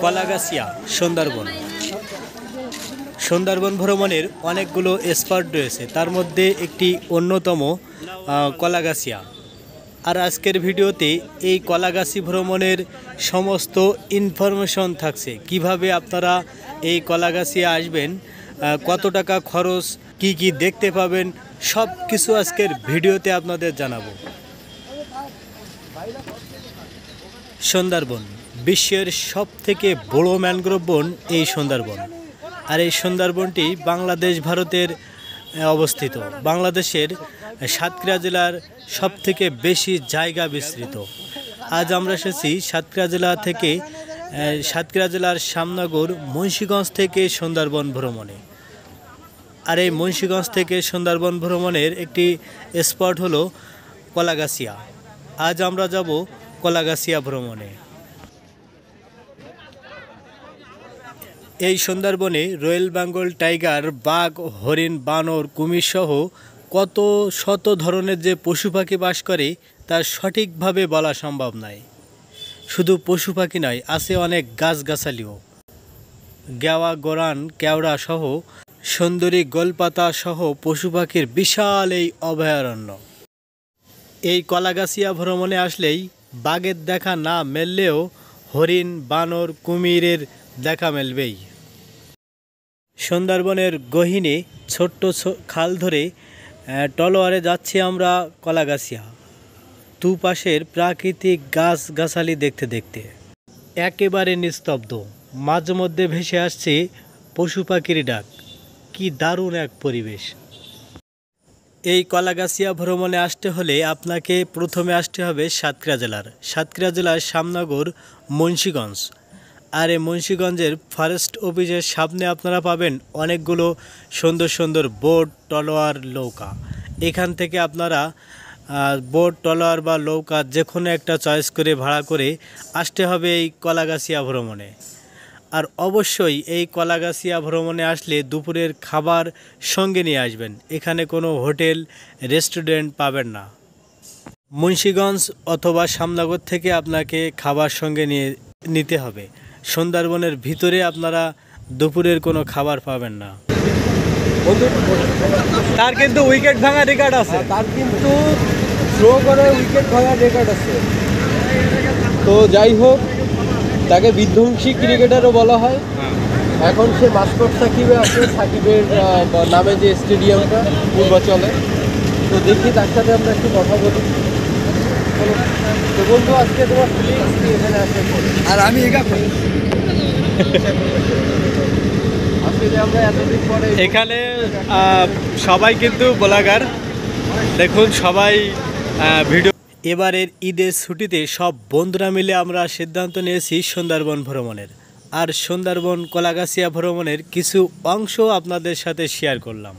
কলাগাছিয়া সুন্দরবন। সুন্দরবন ভ্রমণের অনেকগুলো স্পট রয়েছে, তার মধ্যে একটি অন্যতম কলাগাছিয়া। আর আজকের ভিডিওতে এই কলাগাছি ভ্রমণের সমস্ত ইনফরমেশন থাকছে, কিভাবে আপনারা এই কলাগাছিয়া আসবেন, কত টাকা খরচ, কি কি দেখতে পাবেন, সব কিছু আজকের ভিডিওতে আপনাদের জানাবো। সুন্দরবন বিশ্বের সবথেকে বড় ম্যানগ্রোভ বন এই সুন্দরবন। আর এই সুন্দরবনটি বাংলাদেশ ভারতের অবস্থিত। বাংলাদেশের সাতক্ষীরা জেলার সবথেকে বেশি জায়গা বিস্তৃত। আজ আমরা এসেছি সাতক্ষীরা জেলা থেকে, সাতক্ষীরা জেলার শ্যামনগর মুন্সিগঞ্জ থেকে সুন্দরবন ভ্রমণে। আর এই মুন্সিগঞ্জ থেকে সুন্দরবন ভ্রমণের একটি স্পট হলো কলাগাছিয়া। আজ আমরা যাব কলাগাছিয়া ভ্রমণে। এই সুন্দরবনে রয়্যাল বেঙ্গল টাইগার, বাঘ, হরিণ, বানর, কুমির সহ কত শত ধরনের যে পশু পাখি বাস করে তা সঠিকভাবে বলা সম্ভব নয়। শুধু পশু পাখি নয়, আছে অনেক গাছগাছালিও। গেওয়া, গোরান, কেওড়া সহ সুন্দরী, গোলপাতা সহ পশু পাখির বিশাল এই অভয়ারণ্য। এই কলাগাছিয়া ভ্রমণে আসলেই বাঘের দেখা না মেললেও হরিণ, বানর, কুমিরের দেখা মেলবেই। সুন্দরবনের গহীনে ছোট্ট খাল ধরে টলোয়ারে যাচ্ছি আমরা কলাগাছিয়া। দুপাশের প্রাকৃতিক গাছগাছালি দেখতে দেখতে একেবারে নিস্তব্ধ। মাঝে মধ্যে ভেসে আসছে পশু পাখির ডাক। কি দারুণ এক পরিবেশ। এই কলাগাছিয়া ভ্রমণে আসতে হলে আপনাকে প্রথমে আসতে হবে সাতক্ষীরা জেলার শ্যামনগর মুন্সিগঞ্জ। আর এই মুন্সিগঞ্জের ফরেস্ট অফিসের সামনে আপনারা পাবেন অনেকগুলো সুন্দর সুন্দর বোট, টলোয়ার, নৌকা। এখান থেকে আপনারা বোট, টলোয়ার বা নৌকা যে কোনো একটা চয়েস করে ভাড়া করে আসতে হবে এই কলাগাছিয়া ভ্রমণে। আর অবশ্যই এই কলাগাছিয়া ভ্রমণে আসলে দুপুরের খাবার সঙ্গে নিয়ে আসবেন। এখানে কোনো হোটেল, রেস্টুরেন্ট পাবেন না। মুন্সিগঞ্জ অথবা শ্যামনগর থেকে আপনাকে খাবার সঙ্গে নিতে হবে। সুন্দরবনের ভিতরে আপনারা দুপুরের কোনো খাবার পাবেন না। তার কিন্তু উইকেট ভাঙা রেকর্ড আছে, থ্রো করে উইকেট ভাঙার রেকর্ড আছে। তো যাই হোক, তাকে বিধ্বংসী ক্রিকেটারও বলা হয়। এখন সে মাস্কট সাকিবে আছে, সাকিবের নামে যে স্টেডিয়ামটা পূর্বাচলে। তো দেখি তার সাথে আমরা একটু কথা বলি। তো বন্ধু, আজকে তোমার ফিলিংস কি এখানে আসে? আর আমি এখানে সবাই কিন্তু ব্লগার, দেখুন সবাই ভিডিও। এবারের ঈদের ছুটিতে সব বন্ধুরা মিলে আমরা সিদ্ধান্ত নিয়েছি সুন্দরবন ভ্রমণের। আর সুন্দরবন কলাগাছিয়া ভ্রমণের কিছু অংশ আপনাদের সাথে শেয়ার করলাম।